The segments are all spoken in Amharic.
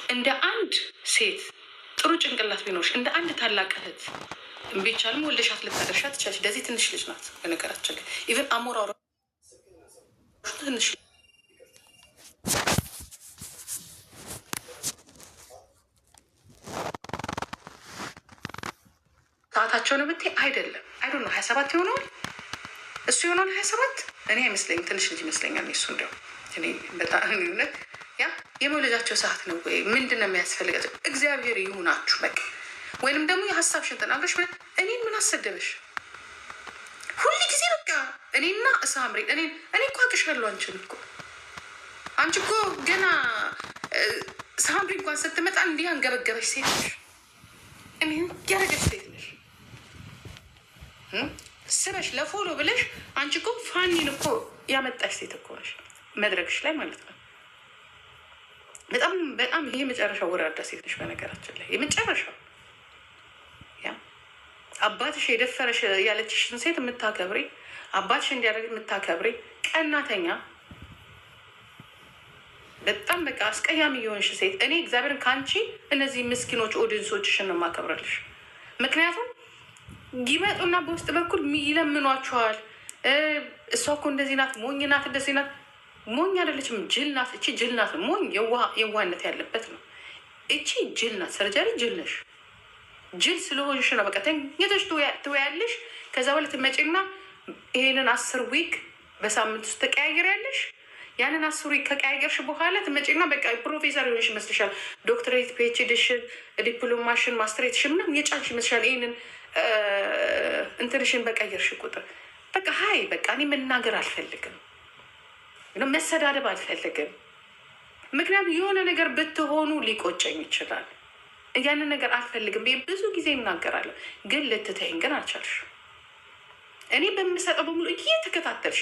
እንደ አንድ ሴት ጥሩ ጭንቅላት ቢኖርሽ እንደ አንድ ታላቅ እህት ቢቻልም ወልደሻት ልታደርሻት ትችላለሽ። እንደዚህ ትንሽ ልጅ ናት። በነገራችን ላይ ኢቨን አሞራው ትንሽ ሰዓታቸውን ብትይ አይደለም አይዶ ነው 27 ይሆናል እሱ ይሆናል 27 እኔ አይመስለኝም ትንሽ ልጅ ይመስለኛል። እሱ እንደው እኔ በጣም ያ የመውለጃቸው ሰዓት ነው ወይ ምንድን ነው የሚያስፈልጋቸው? እግዚአብሔር ይሁናችሁ በቃ። ወይንም ደግሞ የሀሳብሽን ተናግረሽ እኔን ምን አሰደበሽ? ሁሉ ጊዜ በቃ እኔና ሳምሪ እኔ እኮ አቅሻለሁ። አንቺ እኮ ገና ሳምሪ እንኳን ስትመጣ እንዲህ አንገበገበሽ ሴት ነሽ። እኔ ያረገች ሴት ነሽ ስበሽ ለፎሎ ብለሽ አንቺ እኮ ፋኒን እኮ ያመጣሽ ሴት እኮ ነሽ መድረክሽ ላይ ማለት ነው። በጣም በጣም ይሄ የመጨረሻው ወራዳ ሴት ነሽ። በነገራችን ላይ የመጨረሻው አባትሽ የደፈረሽ ያለችሽን ሴት የምታከብሪ፣ አባትሽ እንዲያደርግ የምታከብሪ ቀናተኛ፣ በጣም በቃ አስቀያሚ የሆንሽ ሴት። እኔ እግዚአብሔርን ከአንቺ እነዚህ ምስኪኖች ኦዲንሶችሽን ነው የማከብረልሽ። ምክንያቱም ይመጡና በውስጥ በኩል ይለምኗቸዋል። እሷ እኮ እንደዚህ ናት፣ ሞኝ ናት፣ እንደዚህ ናት። ሞኝ አይደለችም፣ ጅል ናት። እቺ ጅል ናት። ሞኝ የዋህነት ያለበት ነው። እቺ ጅል ናት። ሰርጀሪ ጅል ነሽ። ጅል ስለሆንሽ ነው በቃ ተኝተሽ ትወያለሽ። ከዛ በኋላ ትመጪና ይሄንን 10 ዊክ በሳምንት ውስጥ ተቀያየሪያለሽ። ያንን 10 ዊክ ከቀያየርሽ በኋላ ትመጪና በቃ ፕሮፌሰር የሆንሽ ይመስልሻል። ዶክትሬት፣ ፒኤችዲሽን፣ ዲፕሎማሽን፣ ማስትሬትሽን ምናምን የጫንሽ ይመስልሻል። ይህንን እንትንሽን በቀየርሽ ቁጥር በቃ ሀይ በቃ እኔ መናገር አልፈልግም፣ መሰዳደብ አልፈልግም። ምክንያቱም የሆነ ነገር ብትሆኑ ሊቆጨኝ ይችላል። ያንን ነገር አልፈልግም ብዙ ጊዜ እናገራለሁ። ግን ልትተይኝ ግን አልቻልሽ። እኔ በምሰጠው በሙሉ እየተከታተልሽ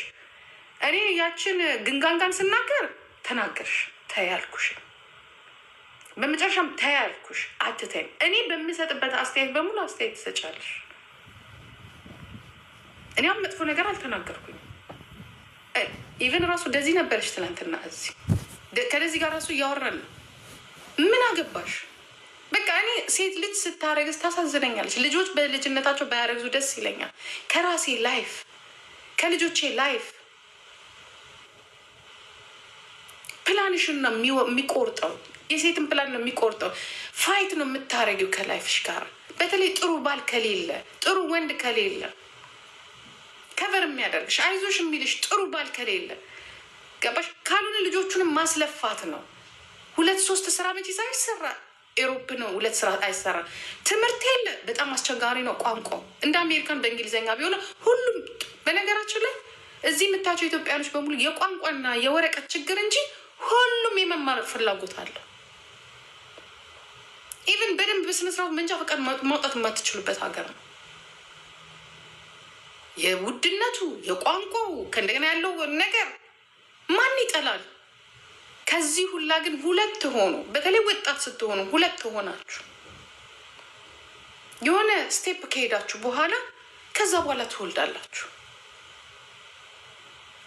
እኔ ያችን ግንጋንጋን ስናገር ተናገርሽ፣ ተያልኩሽ። በመጨረሻም ተያልኩሽ፣ አትተይም። እኔ በምሰጥበት አስተያየት በሙሉ አስተያየት ትሰጫለሽ። እኔ አሁን መጥፎ ነገር አልተናገርኩኝ። ኢቨን ራሱ እንደዚህ ነበረች ትናንትና እዚህ ከደዚህ ጋር ራሱ እያወራን ነው። ምን አገባሽ? በቃ እኔ ሴት ልጅ ስታረግዝ ታሳዝነኛለች። ልጆች በልጅነታቸው ባያረግዙ ደስ ይለኛል። ከራሴ ላይፍ ከልጆቼ ላይፍ ፕላንሽን ነው የሚቆርጠው። የሴትን ፕላን ነው የሚቆርጠው። ፋይት ነው የምታረጊው ከላይፍሽ ጋር። በተለይ ጥሩ ባል ከሌለ፣ ጥሩ ወንድ ከሌለ፣ ከቨር የሚያደርግሽ አይዞሽ የሚልሽ ጥሩ ባል ከሌለ ገባሽ? ካልሆነ ልጆቹንም ማስለፋት ነው። 2-3 ስራ መቼ ሳይሰራ ኤሮፕ ነው 2 ስራ አይሰራ። ትምህርት የለ በጣም አስቸጋሪ ነው። ቋንቋ እንደ አሜሪካን በእንግሊዝኛ ቢሆነ ሁሉም በነገራችን ላይ እዚህ የምታቸው ኢትዮጵያኖች በሙሉ የቋንቋና የወረቀት ችግር እንጂ ሁሉም የመማር ፍላጎት አለ። ኢቨን በደንብ በስነስርዓት መንጃ ፈቃድ ማውጣት የማትችሉበት ሀገር ነው። የውድነቱ የቋንቋው ከእንደገና ያለው ነገር ማን ይጠላል? ከዚህ ሁላ ግን 2 ሆኑ። በተለይ ወጣት ስትሆኑ 2 ሆናችሁ የሆነ ስቴፕ ከሄዳችሁ በኋላ ከዛ በኋላ ትወልዳላችሁ።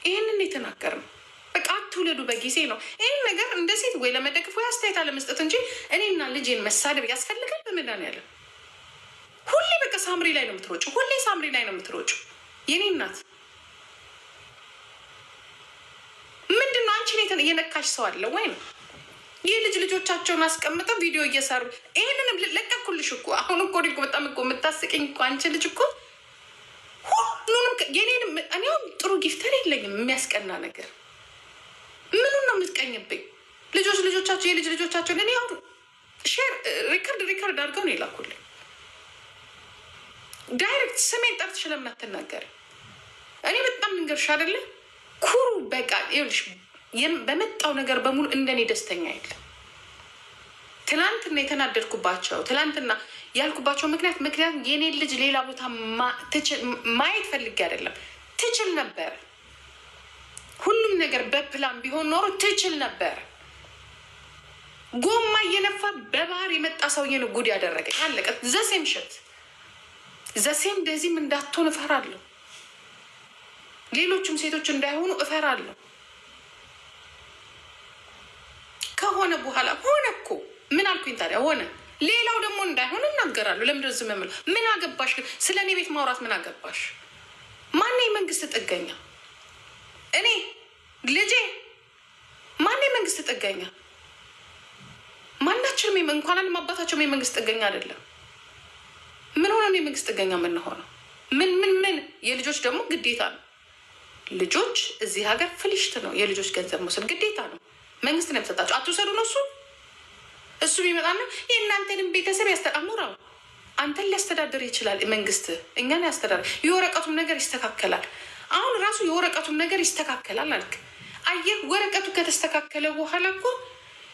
ይህንን የተናገርነው በቃ አትውለዱ በጊዜ ነው። ይህን ነገር እንደ ሴት ወይ ለመደግፍ ወይ አስተያየት አለመስጠት እንጂ እኔና ልጄን መሳደብ ያስፈልጋል? በመድኃኒዓለም ሁሌ በቃ ሳምሪ ላይ ነው የምትሮጩ። ሁሌ ሳምሪ ላይ ነው የምትሮጩ። የኔ እናት ምንድነው? አንቺን የነካሽ ሰው አለ ወይ ነው? ይህ ልጆቻቸውን አስቀምጠው ቪዲዮ እየሰሩ ይህንንም ለቀኩልሽ እኮ። አሁን እኮ በጣም እኮ የምታስቀኝ እኮ አንቺ ልጅ እኮ ሁሉንም የኔንም እኔ ጥሩ ጊፍተር የለኝም የሚያስቀና ነገር። ምኑን ነው የምትቀኝብኝ? ልጆቻቸው የልጅ ልጆቻቸውን እኔ አሁን ሼር ሪከርድ አድርገው ነው የላኩልኝ። ዳይሬክት ስሜን ጠርትሽ ለምን አትናገሪም? እኔ በጣም ልንገርሽ አይደለ ኩሩ በቃ ይኸውልሽ፣ በመጣው ነገር በሙሉ እንደኔ ደስተኛ የለም። ትናንትና የተናደድኩባቸው ትናንትና ያልኩባቸው ምክንያት የኔ ልጅ ሌላ ቦታ ማየት ፈልጌ አይደለም። ትችል ነበር። ሁሉም ነገር በፕላን ቢሆን ኖሮ ትችል ነበር። ጎማ እየነፋ በባህር የመጣ ሰውዬ ነው ጉድ ያደረገ። ያለቀ ዘሴም ሽት ዘሴም እንደዚህም እንዳትሆን እፈራለሁ። ሌሎችም ሴቶች እንዳይሆኑ እፈራለሁ። ከሆነ በኋላ ሆነ እኮ ታዲያ ሆነ። ሌላው ደግሞ እንዳይሆን እናገራለሁ። ለምንድን ዝም የምለው? ምን አገባሽ ግን? ስለ እኔ ቤት ማውራት ምን አገባሽ? ማን የመንግስት ጥገኛ? እኔ ልጄ? ማን የመንግስት ጥገኛ? ማናችንም እንኳን አለም አባታቸውም የመንግስት ጥገኛ አይደለም። ምን ሆነ ነው የመንግስት ጥገኛ የምንሆነው? ምን የልጆች ደግሞ ግዴታ ነው። ልጆች እዚህ ሀገር ፍልሽት ነው። የልጆች ገንዘብ መውሰድ ግዴታ ነው። መንግስት ነው የሚሰጣቸው። አትውሰዱ ነው እሱ ቢመጣና የእናንተንም ቤተሰብ ያስተዳምራው። አንተን ሊያስተዳድር ይችላል መንግስት፣ እኛን ያስተዳድር። የወረቀቱም ነገር ይስተካከላል። አሁን ራሱ የወረቀቱም ነገር ይስተካከላል አልክ። አየህ፣ ወረቀቱ ከተስተካከለ በኋላ እኮ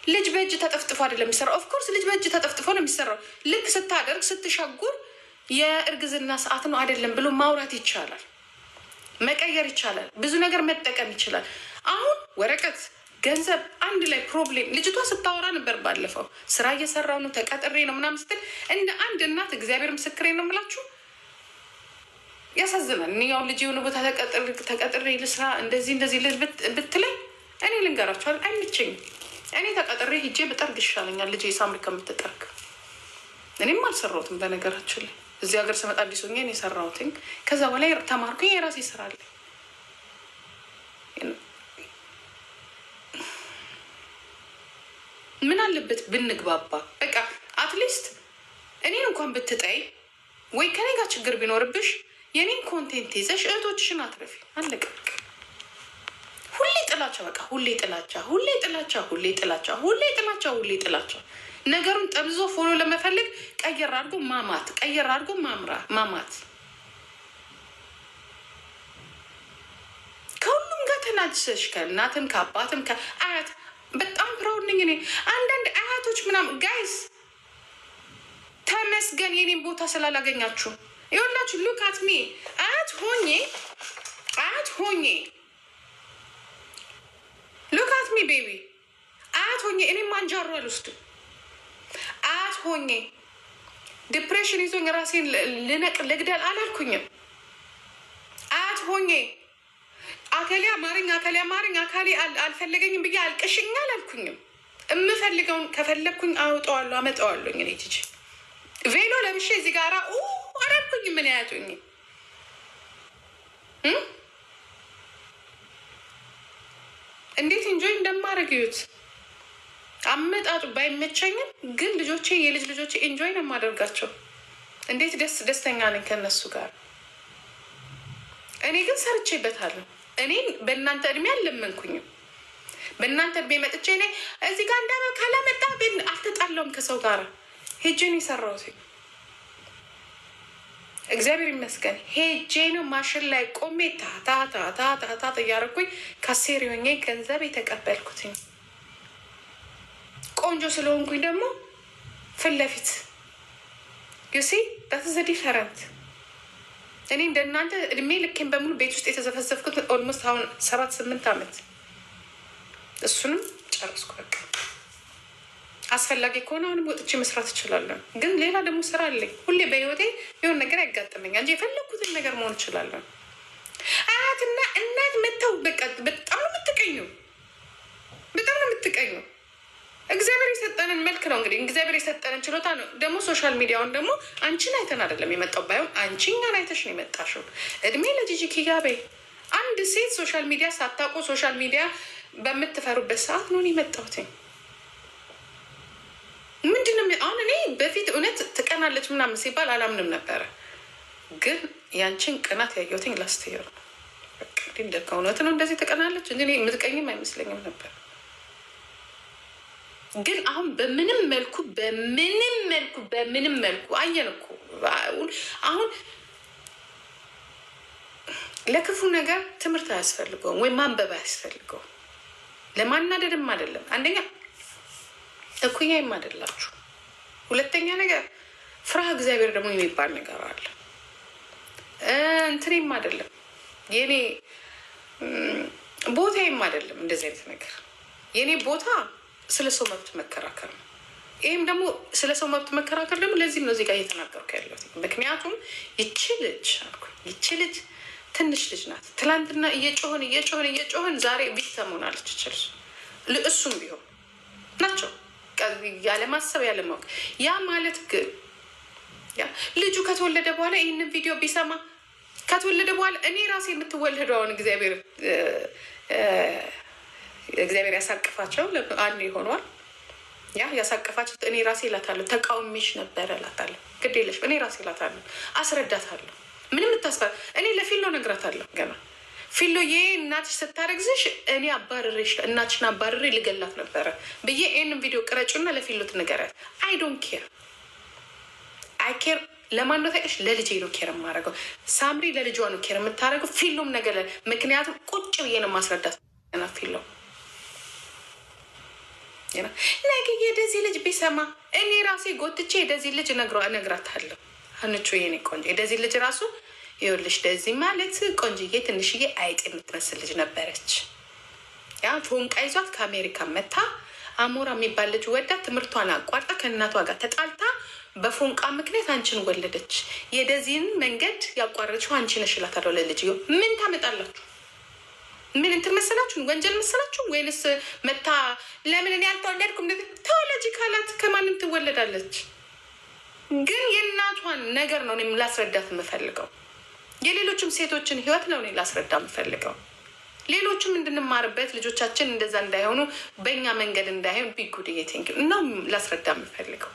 ልጅ በእጅ ተጠፍጥፎ አይደለም የሚሰራው። ኦፍኮርስ ልጅ በእጅ ተጠፍጥፎ ነው የሚሰራው። ልክ ስታደርግ ስትሻጉር የእርግዝና ሰዓት ነው አይደለም ብሎ ማውራት ይቻላል፣ መቀየር ይቻላል፣ ብዙ ነገር መጠቀም ይችላል። አሁን ወረቀት፣ ገንዘብ አንድ ላይ ፕሮብሌም። ልጅቷ ስታወራ ነበር ባለፈው፣ ስራ እየሰራው ነው ተቀጥሬ ነው ምናምን ስትል እንደ አንድ እናት እግዚአብሔር ምስክሬ ነው የምላችሁ ያሳዝናል። እኔ ያው ልጅ የሆነ ቦታ ተቀጥሬ ልስራ እንደዚህ ልጅ ብትለኝ እኔ ልንገራችኋል አይመቸኝም። እኔ ተቀጥሬ ሂጄ ብጠርግ ይሻለኛል ልጅ ሳምሪ ከምትጠርግ። እኔም አልሰራሁትም በነገራችን ላይ እዚህ ሀገር ስመጣ አዲስ ሆኜ እኔ ሰራሁትኝ። ከዛ በላይ ተማርኩኝ፣ የራሴ ስራ አለ። ምን አለበት ብንግባባ? በቃ አትሊስት እኔን እንኳን ብትጠይ ወይ ከኔ ጋር ችግር ቢኖርብሽ የኔን ኮንቴንት ይዘሽ እህቶችሽን አትረፊ። አለቀ። ሁሌ ጥላቻ፣ በቃ ሁሌ ጥላቻ፣ ሁሌ ጥላቻ፣ ሁሌ ጥላቻ፣ ሁሌ ጥላቻ፣ ሁሌ ጥላቻ። ነገሩን ጠብዞ ፎሎ ለመፈለግ ቀየር አድርጎ ማማት፣ ቀየር አድርጎ ማማት። ከሁሉም ጋር ተናጅሰሽ ከእናትም ከአባትም ከአያት በጣም ፕራውድ ነኝ እኔ። አንዳንድ አያቶች ምናምን ጋይስ ተመስገን የኔን ቦታ ስላላገኛችሁ። ይኸውላችሁ ሉክ አት ሚ አያት ሆኜ ሉክ አት ሚ ቤቢ አያት ሆኜ እኔ ማንጃሮ አልወስድም። አያት ሆኜ ዲፕሬሽን ይዞኝ ራሴን ልግደል አላልኩኝም። አያት ሆኜ አከሌ አማረኝ አካሌ አልፈለገኝም ብዬ አልቅሽኝ አላልኩኝም። የምፈልገውን ከፈለግኩኝ አውጠዋለሁ፣ አመጣዋለሁኝ። እኔ ትች ቬሎ ለብሼ እዚህ ጋራ አላልኩኝ። ምን ያያቱኝ እንዴት ኢንጆይ እንደማደርግ እዩት። አመጣጡ ባይመቸኝም ግን ልጆቼ የልጅ ልጆቼ ኢንጆይ ነው የማደርጋቸው። እንዴት ደስተኛ ነኝ ከነሱ ጋር። እኔ ግን ሰርቼበታለሁ። እኔ በእናንተ እድሜ አልለመንኩኝም። በእናንተ እድሜ መጥቼ እኔ እዚህ ጋር እንዳ ካላመጣ አልተጣለውም ከሰው ጋር ሄጄን የሰራሁት እግዚአብሔር ይመስገን። ሄጄ ነው ማሽን ላይ ቆሜ ታታ እያደረኩኝ ካሴሪ ሆኜ ገንዘብ የተቀበልኩትኝ። ቆንጆ ስለሆንኩኝ ደግሞ ፊት ለፊት ዩሲ ዳት ዘ ዲፈረንት። እኔ እንደናንተ እድሜ ልኬን በሙሉ ቤት ውስጥ የተዘፈዘፍኩት ኦልሞስት አሁን 7-8 ዓመት እሱንም ጨረስኩ። በቃ አስፈላጊ ከሆነ አሁንም ወጥቼ መስራት እችላለሁ። ግን ሌላ ደግሞ ስራ አለኝ። ሁሌ በህይወቴ የሆነ ነገር ያጋጥመኛል እንጂ የፈለግኩትን ነገር መሆን እችላለሁ። አያትና እናት መተው በቃ በጣም ነው የምትቀኘው፣ በጣም ነው የምትቀኘው። እግዚአብሔር የሰጠንን መልክ ነው እንግዲህ እግዚአብሔር የሰጠንን ችሎታ ነው። ደግሞ ሶሻል ሚዲያውን ደግሞ አንቺን አይተን አይደለም የመጣው፣ ባይሆን አንቺ እኛን አይተሽ ነው የመጣሽው። እድሜ ለጂጂ ኪያቤ። አንድ ሴት ሶሻል ሚዲያ ሳታውቁ ሶሻል ሚዲያ በምትፈሩበት ሰዓት ነው የመጣሁትኝ። ምንድነው አሁን እኔ በፊት እውነት ትቀናለች ምናምን ሲባል አላምንም ነበረ። ግን ያንቺን ቅናት ያየሁትኝ ላስተየሩ እንደካ እውነት ነው እንደዚህ ትቀናለች እንጂ የምትቀኝም አይመስለኝም ነበር። ግን አሁን በምንም መልኩ አየን እኮ አሁን ለክፉ ነገር ትምህርት አያስፈልገውም ወይ ማንበብ አያስፈልገውም። ለማናደድም አይደለም። አንደኛ እኩያይም አይደላችሁ። ሁለተኛ ነገር ፍርሃ እግዚአብሔር ደግሞ የሚባል ነገር አለ። እንትኔም አይደለም የኔ ቦታዬም አይደለም እንደዚህ አይነት ነገር። የኔ ቦታ ስለ ሰው መብት መከራከር ነው። ይህም ደግሞ ስለ ሰው መብት መከራከር ደግሞ ለዚህም ነው እዚህ ጋር እየተናገርኩ ያለሁት። ምክንያቱም ይቺ ልጅ ትንሽ ልጅ ናት። ትላንትና እየጮህን ዛሬ ቪክተም ሆናለች። እሱም ቢሆን ናቸው ያለ ማሰብ ያለ ማወቅ ያ ማለት ግን ያ ልጁ ከተወለደ በኋላ ይህንን ቪዲዮ ቢሰማ ከተወለደ በኋላ እኔ ራሴ የምትወለደውን እግዚአብሔር ያሳቅፋቸው አንድ ይሆኗል። ያ ያሳቅፋቸው እኔ ራሴ እላታለሁ ተቃውሜሽ ነበረ እላታለሁ። ግድ የለሽ እኔ ራሴ እላታለሁ አስረዳታለሁ። ምንም ታስፈ እኔ ለፊሎ ነግራታለሁ። ገና ፊሎዬ እናትሽ ስታረግዝሽ እኔ አባርሬሽ እናትሽን አባርሬ ልገላት ነበረ ብዬ ይህንን ቪዲዮ ቅረጩና ለፊሎ ትነገራት። አይ ዶንት ኬር አይ ኬር ለማን ነው ታውቂያለሽ? ለልጄ ነው ኬር የማደርገው። ሳምሪ ለልጇ ነው ኬር የምታደርገው። ፊሎም ነገር ምክንያቱም ቁጭ ብዬ ነው ማስረዳት ና ፊሎ ነገ የደዚህ ልጅ ቢሰማ እኔ ራሴ ጎትቼ የደዚህ ልጅ እነግራታለሁ። አንቹ የኔ ቆንጆ የደዚህ ልጅ ራሱ ይኸውልሽ ደዚህ ማለት ቆንጅዬ ትንሽዬ አይጥ የምትመስል ልጅ ነበረች። ያ ፎንቃ ይዟት ከአሜሪካ መታ አሞራ የሚባል ልጅ ወዳ ትምህርቷን አቋርጣ ከእናቷ ጋር ተጣልታ በፎንቃ ምክንያት አንቺን ወለደች። የደዚህን መንገድ ያቋረጥሽው አንቺ ነሽ እላታለሁ ለልጅ። ምን ታመጣላችሁ? ምን እንትን መሰላችሁ? ወንጀል መሰላችሁ? ወይንስ መታ ለምን እኔ አልተወለድኩም ተወለጂ ካላት ከማንም ትወለዳለች። ግን የእናቷን ነገር ነው እኔም ላስረዳት የምፈልገው። የሌሎችም ሴቶችን ህይወት ነው እኔ ላስረዳ የምፈልገው። ሌሎችም እንድንማርበት ልጆቻችን እንደዛ እንዳይሆኑ በእኛ መንገድ እንዳይሆን ቢጉድየቴንግ ነው ላስረዳ የምፈልገው።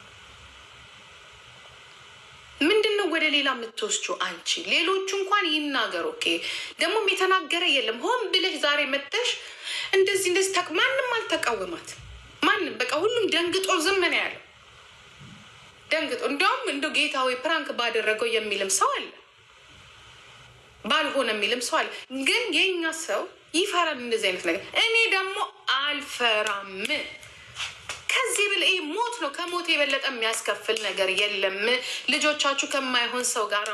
ምንድን ነው ወደ ሌላ የምትወስጂው አንቺ? ሌሎቹ እንኳን ይናገሩ። ኦኬ ደግሞም የተናገረ የለም። ሆን ብለሽ ዛሬ መጥተሽ እንደዚህ ማንም አልተቃወማት። ማንም በቃ ሁሉም ደንግጦ ዝም ነው ያለው። ደንግጦ እንዲያውም እንደ ጌታ ወይ ፕራንክ ባደረገው የሚልም ሰው አለ፣ ባልሆነ የሚልም ሰው አለ። ግን የኛ ሰው ይፈራል እንደዚህ አይነት ነገር። እኔ ደግሞ አልፈራም። ከዚህ ብል ሞት ነው። ከሞት የበለጠ የሚያስከፍል ነገር የለም። ልጆቻችሁ ከማይሆን ሰው ጋር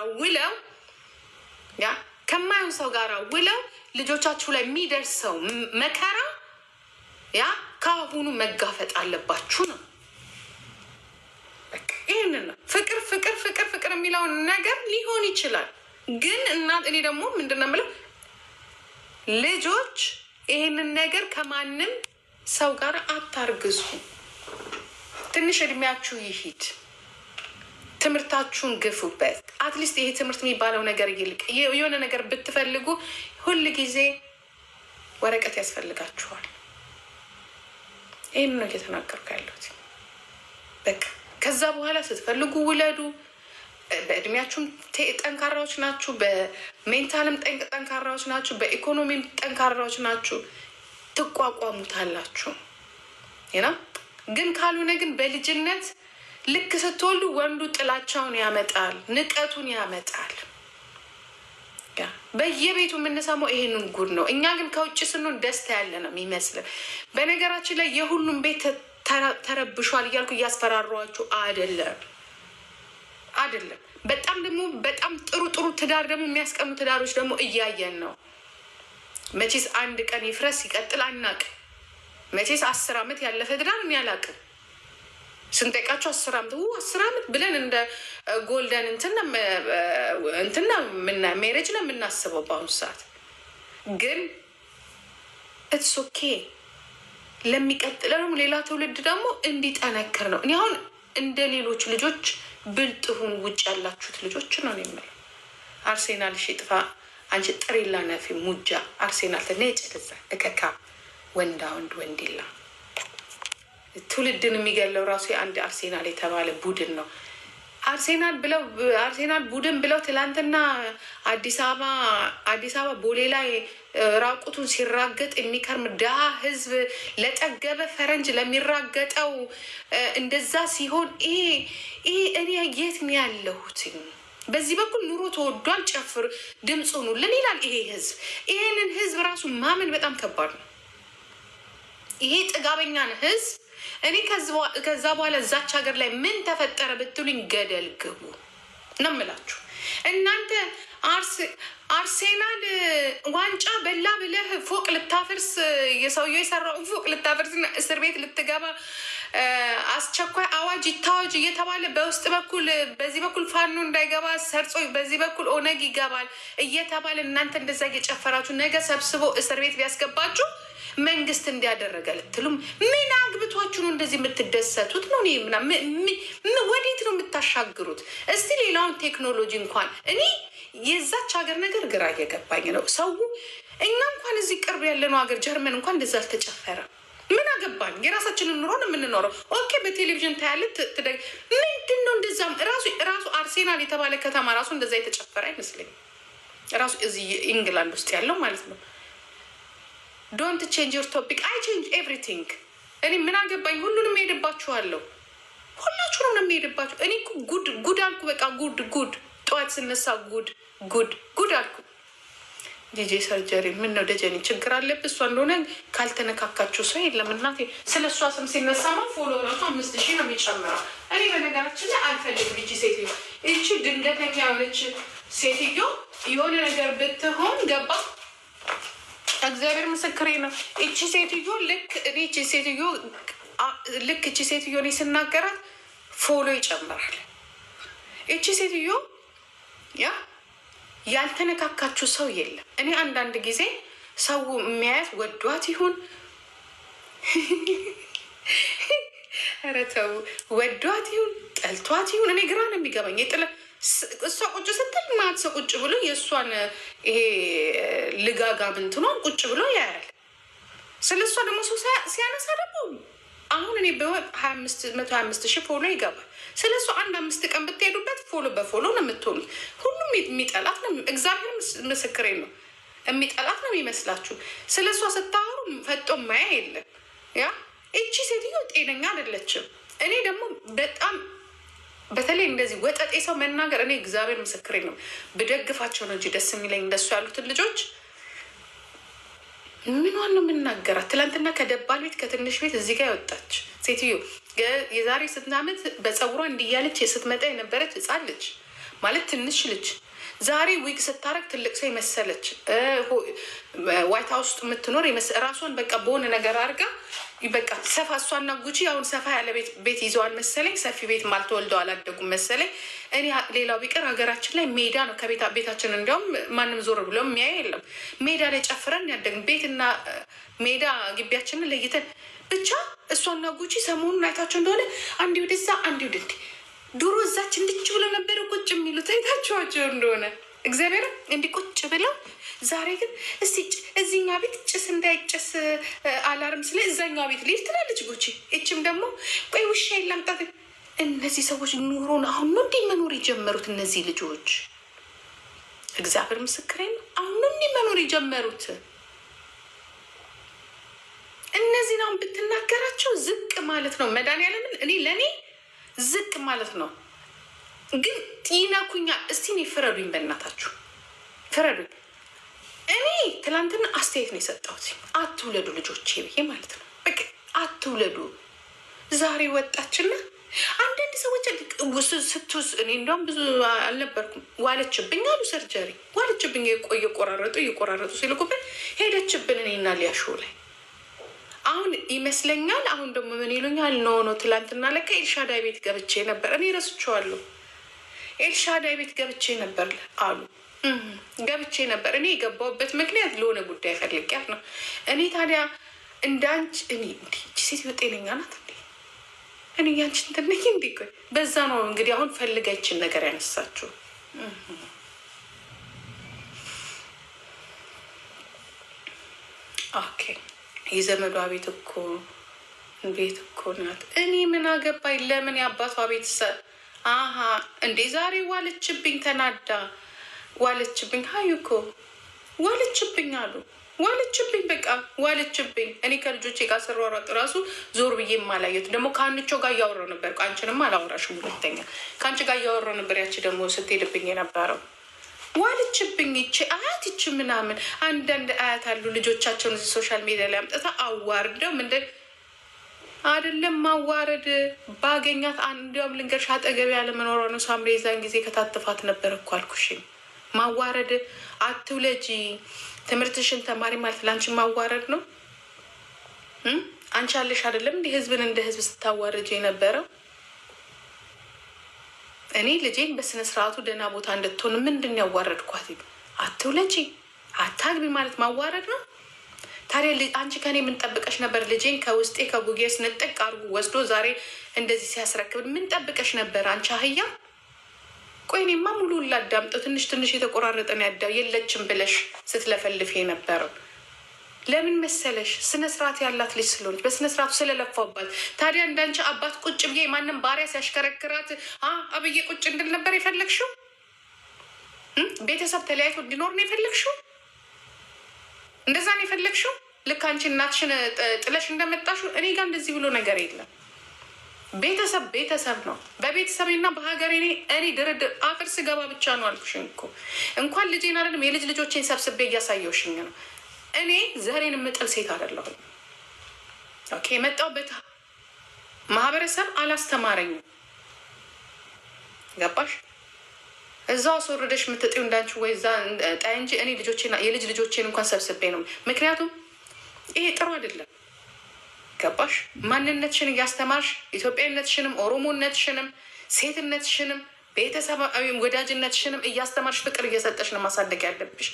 ውለው ልጆቻችሁ ላይ የሚደርሰው መከራ ከአሁኑ መጋፈጥ አለባችሁ ነው። ይህንን ነው ፍቅር ፍቅር ፍቅር ፍቅር የሚለውን ነገር ሊሆን ይችላል። ግን እናት እኔ ደግሞ ምንድን ነው የምለው ልጆች ይህንን ነገር ከማንም ሰው ጋር አታርግዙ። ትንሽ እድሜያችሁ ይሂድ፣ ትምህርታችሁን ግፉበት። አትሊስት ይሄ ትምህርት የሚባለው ነገር ይልቅ የሆነ ነገር ብትፈልጉ ሁል ጊዜ ወረቀት ያስፈልጋችኋል። ይህን ነው እየተናገርኩ ያለሁት። በቃ ከዛ በኋላ ስትፈልጉ ውለዱ። በእድሜያችሁም ጠንካራዎች ናችሁ፣ በሜንታልም ጠንካራዎች ናችሁ፣ በኢኮኖሚም ጠንካራዎች ናችሁ። ትቋቋሙታላችሁ ና ግን ካልሆነ ግን በልጅነት ልክ ስትወልዱ ወንዱ ጥላቻውን ያመጣል፣ ንቀቱን ያመጣል። በየቤቱ የምንሰማው ይሄንን ጉድ ነው። እኛ ግን ከውጭ ስንሆን ደስታ ያለ ነው የሚመስለን። በነገራችን ላይ የሁሉም ቤት ተረብሿል እያልኩ እያስፈራሯችሁ አይደለም። በጣም ደግሞ በጣም ጥሩ ትዳር ደግሞ የሚያስቀኑ ትዳሮች ደግሞ እያየን ነው። መቼስ አንድ ቀን ይፍረስ ይቀጥል አናቅ። መቼስ 10 ዓመት ያለፈ ትዳር እኔ አላቅም። ስንጠይቃቸው 10 ዓመት ብለን እንደ ጎልደን እንትና ሜሬጅ ነው የምናስበው በአሁኑ ሰዓት። ግን ኢትስ ኦኬ። ለሚቀጥለው ደግሞ ሌላ ትውልድ ደግሞ እንዲጠነክር ነው። እኔ አሁን እንደ ሌሎች ልጆች ብልጥሁን ውጭ ያላችሁት ልጆች ነው የምለው። አርሴናል ሽጥፋ አንቺ ጥሪላ ነፊ ሙጃ አርሴናል ተነጭ ለዛ እከካ ወንዲላ ትውልድን የሚገለው ራሱ የአንድ አርሴናል የተባለ ቡድን ነው። አርሴናል ቡድን ብለው ትላንትና አዲስ አበባ ቦሌ ላይ ራቁቱን ሲራገጥ የሚከርም ድሃ ህዝብ ለጠገበ ፈረንጅ ለሚራገጠው እንደዛ ሲሆን ይሄ እኔ የት ነው ያለሁት? በዚህ በኩል ኑሮ ተወዷል፣ ጨፍር ድምፅ ሆኑልን ይላል ይሄ ህዝብ። ይሄንን ህዝብ ራሱ ማመን በጣም ከባድ ነው። ይሄ ጥጋበኛን ህዝብ እኔ ከዛ በኋላ እዛች ሀገር ላይ ምን ተፈጠረ ብትሉኝ ገደል ግቡ ነው የምላችሁ። እናንተ አርሴናል ዋንጫ በላ ብለህ ፎቅ ልታፈርስ የሰውየው የሰራውን ፎቅ ልታፈርስና እስር ቤት ልትገባ አስቸኳይ አዋጅ ይታወጅ እየተባለ በውስጥ በኩል በዚህ በኩል ፋኖ እንዳይገባ ሰርጾ በዚህ በኩል ኦነግ ይገባል እየተባለ እናንተ እንደዛ እየጨፈራችሁ ነገ ሰብስቦ እስር ቤት ቢያስገባችሁ መንግስት እንዲያደረገ ልትሉም ምን አግብቷችሁ ነው እንደዚህ የምትደሰቱት? ነው ወዴት ነው የምታሻግሩት? እስቲ ሌላውን ቴክኖሎጂ እንኳን እኔ የዛች ሀገር ነገር ግራ እየገባኝ ነው። ሰው እኛ እንኳን እዚህ ቅርብ ያለነው ሀገር ጀርመን እንኳን እንደዛ አልተጨፈረም። ምን አገባኝ? የራሳችንን ኑሮ ነው የምንኖረው። ኦኬ በቴሌቪዥን ታያለ ትደግ ምንድን ነው እንደዛም ራሱ አርሴናል የተባለ ከተማ ራሱ እንደዛ የተጨፈረ አይመስለኝም። ራሱ እዚህ ኢንግላንድ ውስጥ ያለው ማለት ነው። ዶንት ቼንጅ ዮር ቶፒክ አይ ቼንጅ ኤቭሪቲንግ። እኔ ምን አገባኝ? ሁሉንም ሄድባችኋለሁ። ሁላችሁንም ነው የሚሄድባችሁ። እኔ ጉድ አልኩ። በቃ ጉድ ጠዋት ስነሳ ጉድ አልኩ። ጂጂ ሰርጀሪ ምን ነው ደጀኔ ችግር አለብህ? እሷ እንደሆነ ካልተነካካችሁ ሰው የለም እናቴ። ስለ እሷ ስም ሲነሳማ ፎሎ ራሱ 5000 ነው የሚጨምረው። እኔ በነገራችን ላይ አልፈልግም። ይቺ ሴትዮ ይቺ ድንገተኛ የሆነች ሴትዮ የሆነ ነገር ብትሆን ገባ እግዚአብሔር ምስክሬ ነው። ይቺ ሴትዮ ልክ እቺ ሴትዮ እኔ ስናገራት ፎሎ ይጨምራል። ይቺ ሴትዮ ያልተነካካችሁ ሰው የለም። እኔ አንዳንድ ጊዜ ሰው የሚያያት ወዷት ይሁን ኧረ ተው ወዷት ይሁን ጠልቷት ይሁን እኔ ግራ ነው የሚገባኝ። እሷ ቁጭ ስትል ማት ሰው ቁጭ ብሎ የእሷን ይሄ ልጋጋ ምንትኗን ቁጭ ብሎ ያያል። ስለ እሷ ደግሞ ሰው ሲያነሳ ደግሞ አሁን እኔ በ125,000 ፎሎ ይገባል። ስለ እሷ 5 ቀን ብትሄዱበት ፎሎ በፎሎ ነው የምትሆኑት። ሁሉም የሚጠላት ነው። እግዚአብሔር ምስክሬ ነው። የሚጠላት ነው የሚመስላችሁ። ስለ እሷ ስታወሩ ፈጦ ማያ የለም። እቺ ሴትዮ ጤነኛ አይደለችም። እኔ ደግሞ በጣም በተለይ እንደዚህ ወጠጤ ሰው መናገር እኔ እግዚአብሔር ምስክሬ ነው ብደግፋቸው ነው እንጂ ደስ የሚለኝ እንደሱ ያሉትን ልጆች ምንዋን ነው የምናገራት? ትላንትና ከደባል ቤት ከትንሽ ቤት እዚህ ጋር የወጣች ሴትዮ የዛሬ 6 ዓመት በፀጉሯ እንዲያለች ስትመጣ የነበረች ህፃን ልጅ ማለት ትንሽ ልጅ ዛሬ ዊግ ስታረግ ትልቅ ሰው የመሰለች ዋይት ሀውስ ውስጥ የምትኖር ራሷን በቃ በሆነ ነገር አድርጋ በቃ ሰፋ እሷና ጉቺ አሁን ሰፋ ያለ ቤት ይዘዋል መሰለኝ። ሰፊ ቤት ማልተወልደው አላደጉም መሰለኝ። እኔ ሌላው ቢቀር ሀገራችን ላይ ሜዳ ነው። ቤታችን እንዲያውም ማንም ዞር ብሎ የሚያይ የለም። ሜዳ ላይ ጨፍረን ያደግን ቤትና ሜዳ ግቢያችንን ለይተን ብቻ እሷና ጉቺ ሰሞኑን አይታቸው እንደሆነ አንዲ ወደዛ አንዲ ወደ ድሮ እዛች እንድች ብለው ነበረ ቁጭ የሚሉት አይታችኋቸው እንደሆነ እግዚአብሔር እንዲህ ቁጭ ብለው ዛሬ ግን እስቲ እዚኛ ቤት ጭስ እንዳይጨስ አላርም ስለ እዛኛው ቤት ልሄድ ትላለች ጉቺ። እችም ደግሞ ቆይ ውሻ የላምጣት። እነዚህ ሰዎች ኑሮን አሁን ነው እንዲህ መኖር የጀመሩት እነዚህ ልጆች። እግዚአብሔር ምስክሬ ነው። አሁን ነው እንዲህ መኖር የጀመሩት። እነዚህን አሁን ብትናገራቸው ዝቅ ማለት ነው። መድኃኒዓለምን እኔ ለእኔ ዝቅ ማለት ነው። ግን ጢናኩኛ እስቲ እኔ ፍረዱኝ፣ በእናታችሁ ፍረዱኝ። እኔ ትላንትና አስተያየት ነው የሰጠሁት። አትውለዱ ልጆቼ ብዬ ማለት ነው። በቃ አትውለዱ። ዛሬ ወጣችና አንዳንድ ሰዎች ስትውስ እኔ እንደውም ብዙ አልነበርኩም ዋለችብኝ አሉ። ሰርጀሪ ዋለችብኝ እየቆራረጡ ሲልኩብን ሄደችብን እኔና ሊያሾ ላይ አሁን ይመስለኛል። አሁን ደግሞ ምን ይሉኛል? ኖ ትላንትና ለካ ኤልሻዳይ ቤት ገብቼ ነበር። እኔ ረስቼዋለሁ። ኤልሻዳይ ቤት ገብቼ ነበር አሉ። ገብቼ ነበር። እኔ የገባሁበት ምክንያት ለሆነ ጉዳይ ፈልጊያት ነው። እኔ ታዲያ እንዳንቺ እኔ ሴትዮ ጤነኛ ናት እንዴ? እኔ ያንቺ እንትን ነኝ እንዴ? ቆይ በዛ ነው እንግዲህ አሁን ፈልጋችን ነገር ያነሳችሁ። ኦኬ የዘመዷ ቤት እኮ ናት። እኔ ምን አገባኝ? ለምን የአባቷ ቤተሰብ እንዴ? ዛሬ ዋለችብኝ፣ ተናዳ ዋለችብኝ። ሀዩ እኮ ዋለችብኝ አሉ። ዋለችብኝ፣ በቃ ዋለችብኝ። እኔ ከልጆቼ ጋር ስሯሯጥ ራሱ ዞር ብዬ የማላየት ደግሞ ከአንቾ ጋር እያወራሁ ነበር። አንቺንም አላወራሽም። ሁለተኛ ከአንቺ ጋር እያወራሁ ነበር። ያቺ ደግሞ ስትሄድብኝ የነበረው ዋለችብኝ። ይቺ አያት ይቺ ምናምን አንዳንድ አያት አሉ ልጆቻቸውን እዚህ ሶሻል ሚዲያ ላይ አምጥታ አዋርደው ምንድን አይደለም ማዋረድ ባገኛት እንዲያውም ልንገርሽ አጠገቢ ያለመኖሯ ነው። ሳምሬ ዛን ጊዜ ከታተፋት ነበር እኮ አልኩሽኝ። ማዋረድ አትውለጂ፣ ትምህርትሽን ተማሪ ማለት ለአንቺ ማዋረድ ነው። አንቺ አለሽ አይደለም እንዲህ ህዝብን እንደ ህዝብ ስታዋረጅ የነበረው። እኔ ልጄን በስነስርዓቱ ደህና ቦታ እንድትሆን ምንድን ያዋረድኳት? አትውለጂ አታግቢ ማለት ማዋረድ ነው። ታዲያ አንቺ ከኔ ምን ጠብቀሽ ነበር? ልጄን ከውስጤ ከጉጌ ስንጥቅ አድርጎ ወስዶ ዛሬ እንደዚህ ሲያስረክብ ምን ጠብቀሽ ነበር አንቺ አህያ? ቆይ እኔማ ሙሉ ላዳምጠው። ትንሽ ትንሽ የተቆራረጠን የለችም ብለሽ ስትለፈልፍ የነበረው ለምን መሰለሽ? ስነስርዓት ያላት ልጅ ስለሆነች በስነስርዓቱ ስለለፋባት። ታዲያ እንዳንቺ አባት ቁጭ ብዬ ማንም ባሪያ ሲያሽከረክራት አብዬ ቁጭ እንድል ነበር የፈለግሽው? ቤተሰብ ተለያይቶ እንዲኖር ነው የፈለግሽው? እንደዛ ነው የፈለግሽው? ልክ አንቺ እናትሽን ጥለሽ እንደመጣሽው። እኔ ጋር እንደዚህ ብሎ ነገር የለም። ቤተሰብ ቤተሰብ ነው። በቤተሰቤና በሀገሬ እኔ ድርድር አፈር ስገባ ብቻ ነው አልኩሽኝ እኮ። እንኳን ልጄን አይደለም የልጅ ልጆቼን ሰብስቤ እያሳየውሽኝ ነው። እኔ ዘሬን የምጥል ሴት አይደለሁም። ኦኬ፣ የመጣሁበት ማህበረሰብ አላስተማረኝም። ገባሽ? እዛው አስወርደሽ የምትጥዩ እንዳንቺ ወይ እዛ ጣይ እንጂ እኔ የልጅ ልጆቼን እንኳን ሰብስቤ ነው። ምክንያቱም ይሄ ጥሩ አይደለም። ገባሽ? ማንነትሽን እያስተማርሽ ኢትዮጵያዊነትሽንም ኦሮሞነትሽንም ሴትነትሽንም ቤተሰባዊ ወዳጅነትሽንም እያስተማርሽ ፍቅር እየሰጠሽ ነው ማሳደግ ያለብሽ።